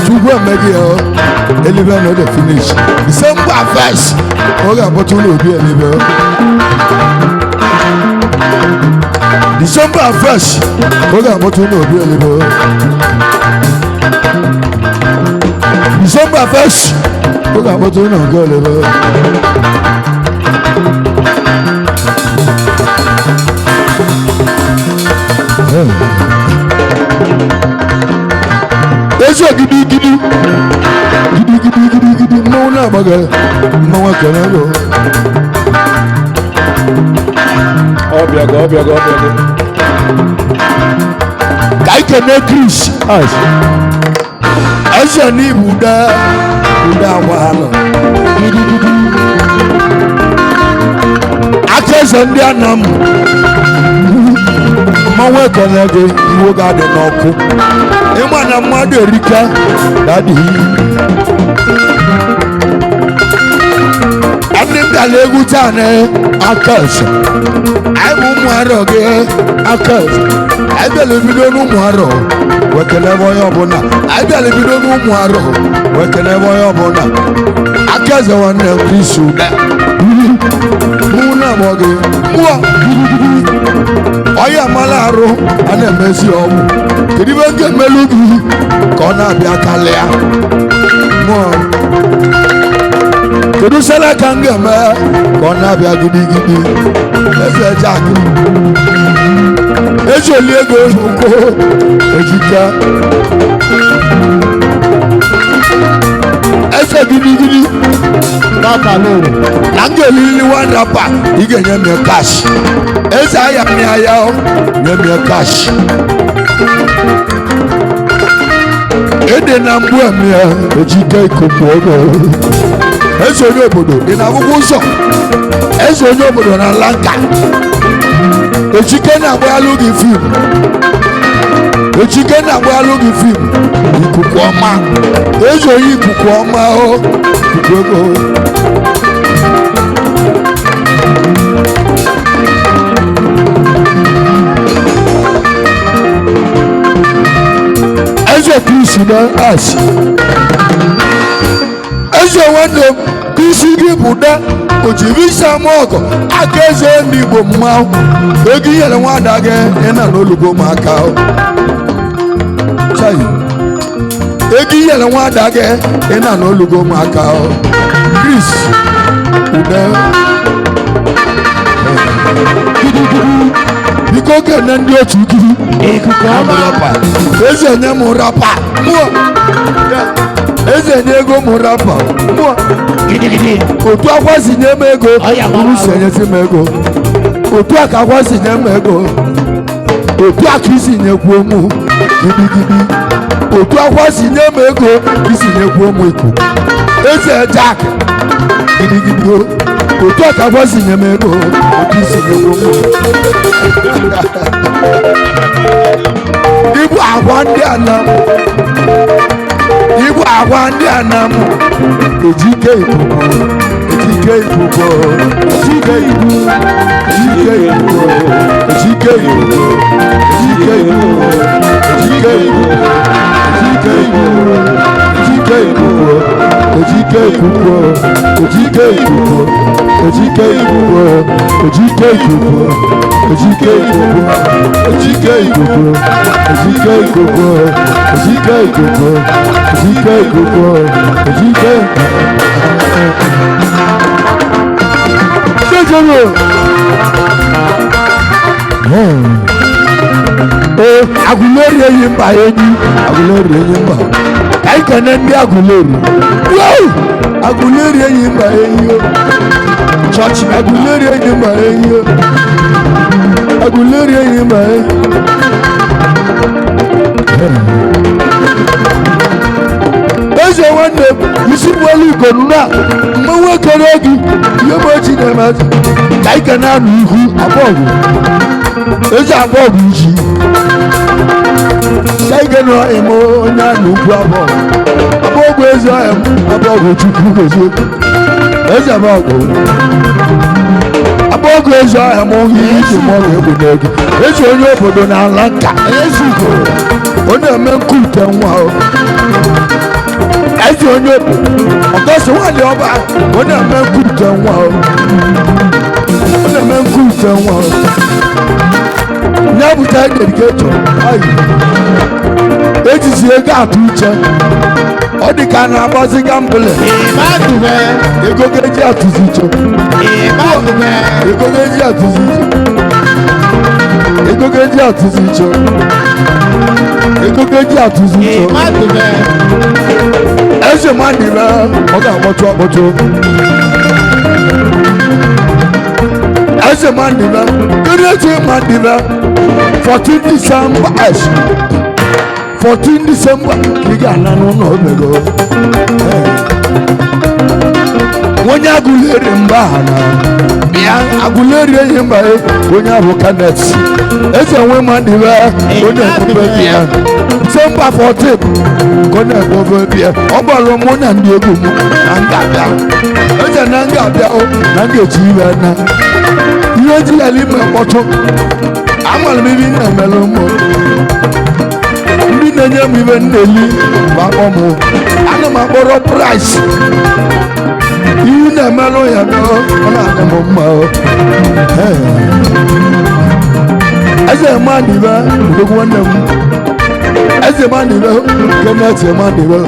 chukwu emeghị ya elibe no the finish December 1st ọ ga-akpọta ụlọ obi elibe December 1st ọ ga-akpọta ụlọ obi elibe December 1st ọ ga-akpọta ụlọ obi elibe ezi gidi gidi mmanwụ na-agbaga mmanwụ ekele go ọbịago ka ike na Chris eze n'ibu ude agbahalụ aka eze ndị Anam mmanwụ ekele gị iwu ga-adị n'ọkụ ịma na mmadụ erika na-adịghị ndị m gara egwu taa na aka eze anyị bụ ụmụ arọ gị aka eze anyị bịara ebido n'ụmụ arọ wee kelebe onye ọbụla anyị bịara ebido n'ụmụ arọ wee kelebe onye ọbụla aka eze nwanne m Chris ude mụ na-agbọ gị mmụọ onye amala arụ a na-emezi ọgwụ kedu ibe nke melu gị ka ọ na-abịa kalịa mmụọ kedu sara ka m ga-eme ka ọ na-abịa gidigidi eze jak eji oli ego oko ejike eze gidigidi na m ga-elili one rapa ị ga-enye m kash eze aya m ya nye m kash ede na mgbu eme ya ejike ikuku ogo eze onye obodo dị na akwụkwọ ụzọ eze onye obodo na lanka ejike na-agbaghalụ gị fim ejike na-agbaghalụ gị fim ikuku ọma eze onye ikuku ọma o ikuku ogo eze Chris na asị eze nwanne m Chris gị bụ da ojivisa m ọgọ aka eze ndị Igbo mmanwụ ego inyere nwada gị ịna n'olugo m aka ego inyere nwada gị ịna n'olugo m aka Chris ude biko kene ndị otu gị eze nye m rapa eze nye ego m rapa otu akwa si nye m ego uru si enyesi m ego otu aka akwa si nye m ego otu aka isi nyekwuo m gidigidi otu akwa si nye m ego isi nyekwuo m ikuku eze jak gidigidi otu aka akwa si nye m ego otu isi nyekwuo m Ibu agwa ndị Anam ejike ibubo ejike ibubo ejike ibu ejike ibubo ejike ibubo ejike ibubo ejike ibubo ejike ibubo ejike ibubo ejike ibubo ejike ibubo ejike ibubo ejike ibubo ejike ibubo ejike ibubo ejike ibubo ejike ibubo ejike ibubo ejike agụleri enyi mba enyi agụleri enyi mba anyị kene ndị agụleri agụleri enyi mba enyi chọọchị agụleri enyi mba enyi agụleri enyi mba enyi eze nwanne isi mwelu igonu na mmanwụ ekere gị ihe m oji na-emezi ka ike na-anụ ihu abọgụ eze abọgụ iji ka ike nọ eme onye anụ ugwu abọgụ eze ọhịa m abọgụ chukwu gozie eze m ọgụ abọgụ eze ọhịa m ohi iji m ọgụ egwu n'ego ezi onye obodo n'ala nka ezi ugo ọ na-eme nkute nwa ezi onye obodo ọgọsị nwaanyị ọba ọ na-eme nkute nwa ọ na-eme nkute nwa na-ebute dediketo ejizi ego atụ uche ọ dị ka a na-agbazi gambụle ego ga-eji atụzi iche ego ga-eji atụzi iche ego ga-eji atụzi iche ego ga-eji atụzi iche eze mmadụ ibe ọ ga-akpọtụ akpọtụ eze mmadụ ibe kedu etu mmadụ ibe 14 December 14 December ka ị ga-ana n'ụlọ omego onye agụleri mba ha na ya agụleri enyi mba onye ahụ kanet eze nwe mmadụ ibe onye ekpube bi ya December 14 ka onye ekpube bi ya ọ gbara mụ na ndị egwu m na ngabịa eze na ngabịa na nga-eji ibe na ihe ji ya n'ime mkpọtụ amara m ibe nna mere ụmụ ndị na-enye m ibe nneli ma akpọ m ana m akpọrọ price iwu na-emelụ ya ọ na-adị m mma eze manibe udogwu nwanne m eze manibe keneti manibe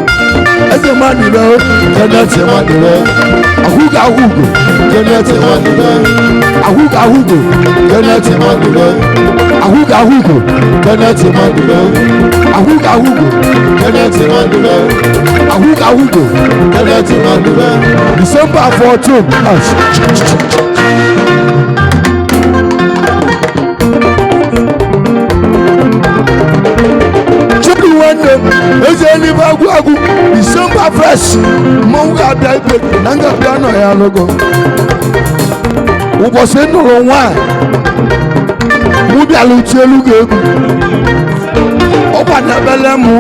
eze manibe keneti manibe ahụgo ahụgo keneti manibe ahụgo ahụgo keneti manibe ahụgo ahụgo keneti manibe ahụgo ahụgo keneti manibe ahụgo ahụgo keneti manibe December 14 eze eluigwe agwụ agwụ December 1st mmanwụ ga-abịa ikpe na ngabịa nọ ya alụgo ụbọchị nụrụ nwaanyị mụ bịara uche elu ga-egwu ọ kwadebele mụ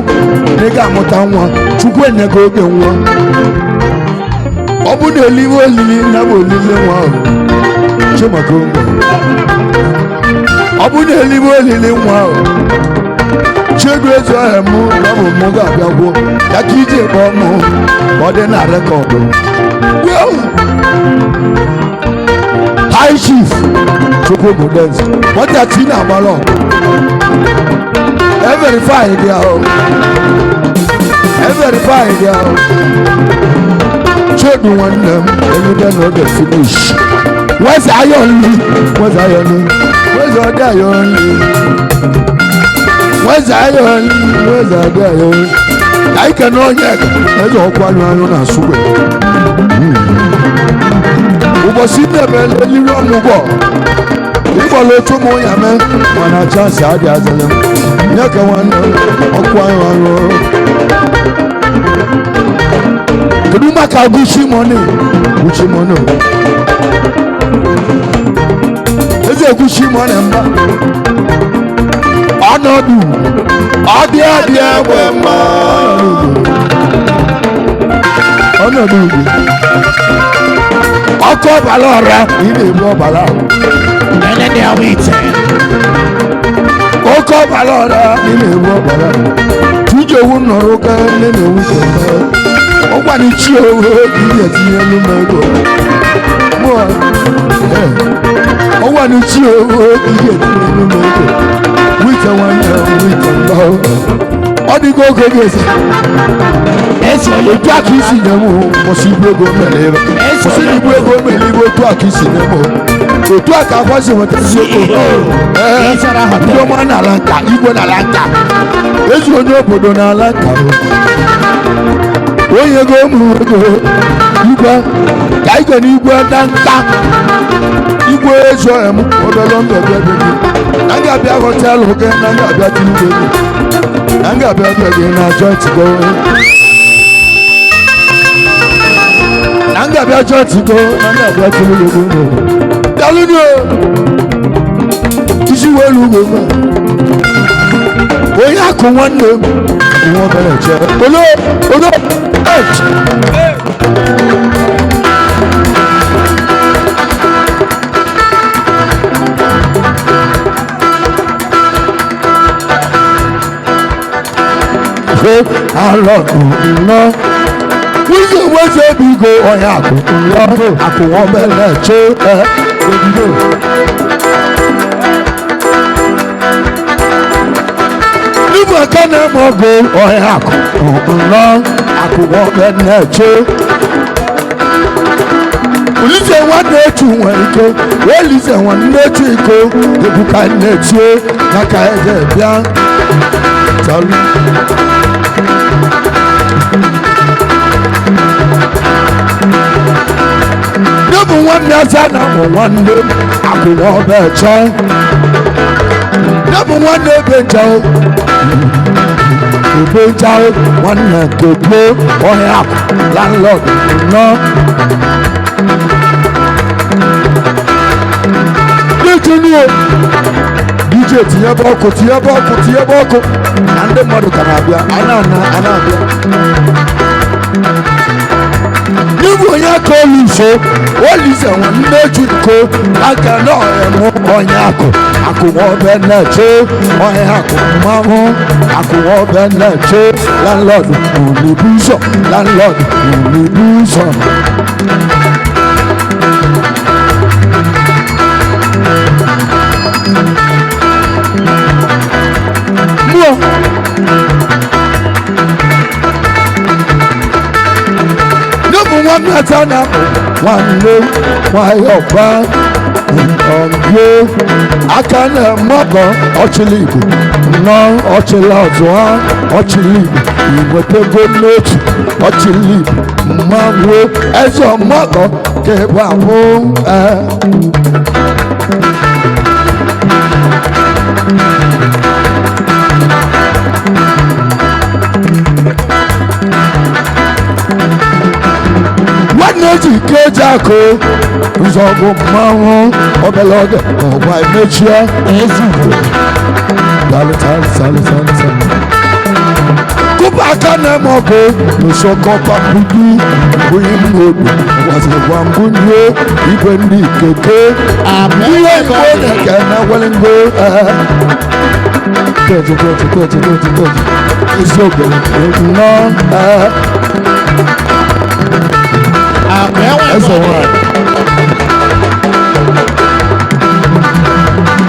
na ị ga-amụta nwa Chukwu enyego oge nwa ọ bụ na eluigwe olili na bụ olili nwa ahụ chimaka ọ bụ na eluigwe olili nwa ahụ chego ezu ahụ mụ na ọ bụ mụ ga-abịagwo ya ka iji kpọọ mụ ka ọ dị na rekọdụ High Chief Chukwuma nwata ti na-agbara ọgụ everify dị ahụ chedu nwanne m elude na oge finish weze ayọnli weze ọdị ayọnli weze ọdị ayọnli anyị ke na onye eze ọkwanụ anụ na asụgbe ụbọchị ndebele eliri ọmụgwọ ịgbọla otu ụmụ ya mee mana chansị adị azịla nye ka nwanne ọkụ ahụ arụ kedu maka Gucci money eze Gucci money mba ọnọdụ ọdị egbe mma ọnọdụ ugwu ọkụ ọbara ọra ị na-ebu ọbara ahụ oke ọbara ọra ị na-ebu ọbara tuje owu nọrọ ụka nne na owu ọgwani chi owu ihe etinye elu m ego ọgwani chi owu ihe etinye elu m ego wite nwanne wite mbọ ọ dịgo oge ga-esi otu aka isi nye m kwụsị ibu ego mere ebe kwụsị ibu ego mere ibe otu aka isi nye m otu aka akwasị nwetasi ego ndị ọma n'ala nka igwe n'ala nka ezi onye obodo n'ala nka onye ego ụmụ ego igwe ka igwe na igwe na nka igwe ezu m obere ndụ ebe na ga-abịa họtelụ gị na ga-abịa tinubu ego na ga-abịa bịa gị na joint go na ga-abịa joint go na ga-abịa tinubu ego dalụnụ isi welu ugbo onye akụ nwanne m nwa obere che olo alọdụ nnọ ụzọ weze bigo onye akụ nnọ akụ obele cho obido níbo kẹ́nà mọ̀ go onye akụ nnọ akụ obele cho olise nwanne etu nwere ike olise nwanne etu iko ebuka nnetie maka eze bịa tọlụ n'ebu nwanne aza na mụ nwanne akwụkwọ ọba eche n'ebu nwanne ebe njao nwanne nke gboo ọhịa akụ landlord nọ DJ tinye ebe ọkụ na ndị mmadụ ka na-abịa ana-abịa n'ịbụ onye aka Olise nwanne Ejiko aka na ọhịa onye akụnwobe na-eche onye akụ mmanwụ akụnwobe na-eche landlord n'ubu ụzọ n'ebu nwanne ata na nwanne nwanyị ọba ọbịa aka na-eme ọgọ ọchịla Igbo nọ ọchịla ọzọ ha ọchịla Igbo inwetego n'otu ọchịla Igbo mmanwụ eze ọmọgọ ka ebe abụ nwanne ji ike eji akụ nzọgụ mmanwụ obere oge ọgwa emechie kụpụ aka na-eme ọgụ n'usokọpa mbudu onye mmodu gwazigwa mbunye igwe ndị keke ihe igbo na-eke na welingo eziogbe nọ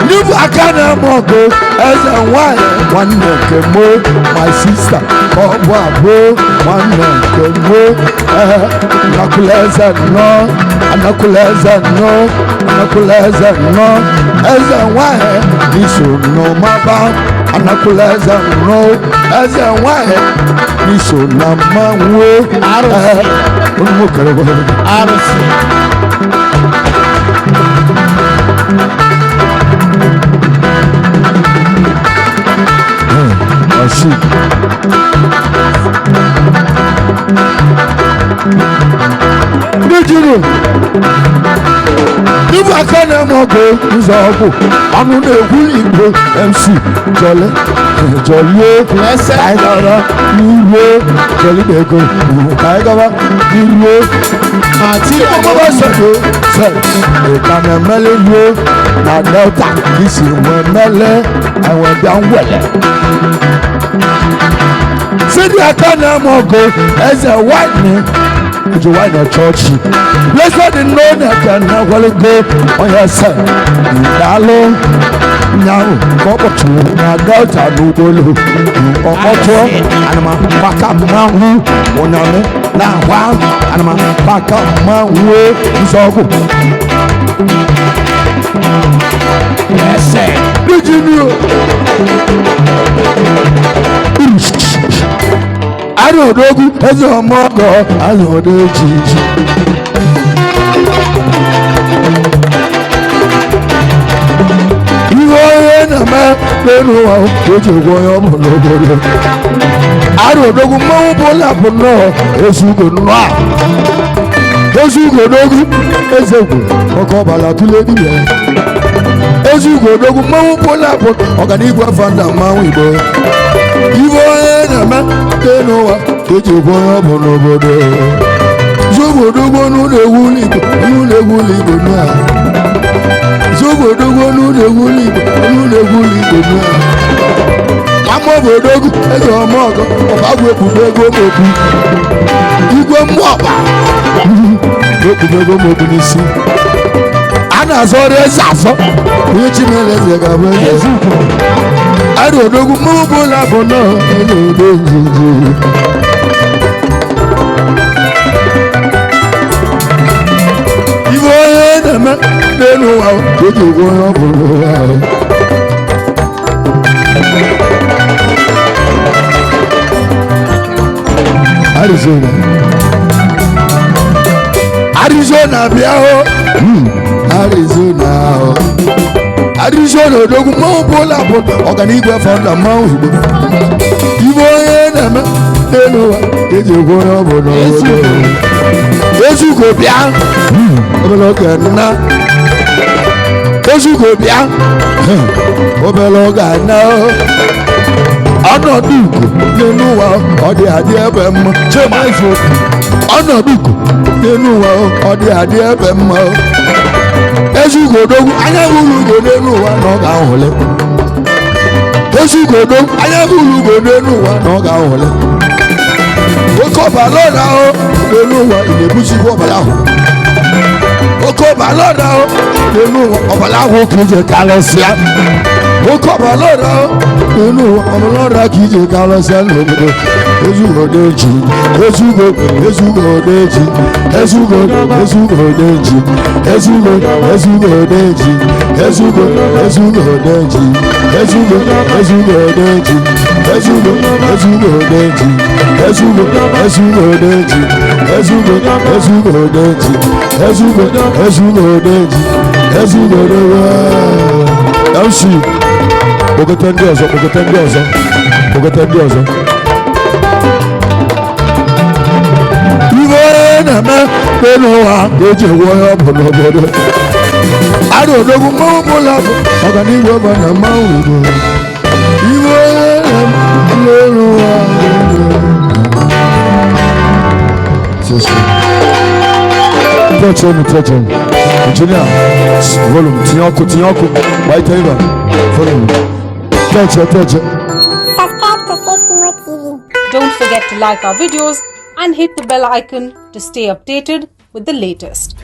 níbu aka na-eme ọgụ eze nwanyị nwanne nke mo my sister ọbụ abụọ nwanne nke mo anakwula eze nnọọ eze nwanyị n'iso n'ọmaba anakwula eze nnọọ eze nwanyị n'iso na mmanwụ arụsị ndị jiri n'ịbụ aka na-eme ọgụ ụzọ ọgwụ ọnụ na-egwuli Igbo MC jọlie anyị gara n'iruo jọlidego ka anyị gaba n'iruo ọgbaba sọdo ka na-emele ruo na Delta isi nwee mele enwe bịa nwele sidi aka na-eme ọgụ eze wine eji wine chọọchị blessed in no na-eke na gwaligo onye ese daalụ nyaahụ ka ọ kpọtụrụ na Delta n'ụgbọelu ọkpọtụọ anamapaka mmanwụ Unyami na ahwa anamapaka mmanwụ nzọgwụ ese dijinio Arụodogwu eze ọmọgọ azụọdọ ejiji ihe onye na-eme n'elu ụwa eji egwe onye ọ bụ n'obodo Arụodogwu mmanwụ bụla bụ nnọọ ezugo nnọọ ezugodogwu ezegwu ọkọ ọbala tụle dibịa ezugodogwu mmanwụ bụla bụ ọganigwe fanda mmanwụ Igbo ibe onye na-eme n'ụwa eji egwe onye ọ bụ n'obodo zogodogbo n'ụlọ ewuli Igbo nua zogodogbo n'ụlọ ewuli Igbo nua ama obodo egwu eze ọma ọgọ ọbagwu ekpube ego mobu igwe mmụọ ọkpa ekpube ego mobu n'isi a na-azọ ọrụ eze azọ onye chimere eze ga-abụ eze arụ odogwu mma ọbụla bụ nọ eze odo njiji ibe onye na-eme n'elu ụwa o ji ụgwọ onye ọ bụrụ ụwa Arizona Arizona bịa hụ Arizona Arizona odogwu mmanwụ bụla bụ ọganigwe fọnda mmanwụ igbo ibe onye na-eme n'elu ụwa eji egwu onye ọ bụ n'obodo ezugo bịa obere oge nna ezugo bịa obere oge nna ọnọdụ ugo n'elu ụwa ọ dị adị ebe mma chema ifo ọnọdụ ugo n'elu ụwa ọ dị adị ebe mma ezugo odogwu anya hụrụ ugo n'elu ụwa na ọ ga-ahụle ezugo odogwu anya hụrụ ugo n'elu ụwa na ọ ga-ahụle oke ọbara ọra ahụ n'elu ụwa ị na-ebuchikwa ọbara ahụ oke ọbara ọra ahụ n'elu ụwa ọbara ahụ ka ije karịsịa oke ọbara ọra ahụ n'elu ụwa ọbara ọra ka ije karịsịa n'obodo ezugo odeji ezugo odeji ezugo odeji ezugo odeji ezugo odeji ezugo odeji ezugo odeji ezugo odeji ezugo odeji MC ogete ndị ọzọ ibe na-eme n'elu ụwa ga-eji ewu onye ọ bụ n'obodo arụ odogwu mmanwụ bụla bụ ọganihu ọba na mmanwụ igbo ibe na-eme n'elu ụwa touch him engineer volume tinye ọkụ gbaite ịba volume touch Subscribe to Safety Mo TV. Don't forget to like our videos and hit the bell icon to stay updated with the latest.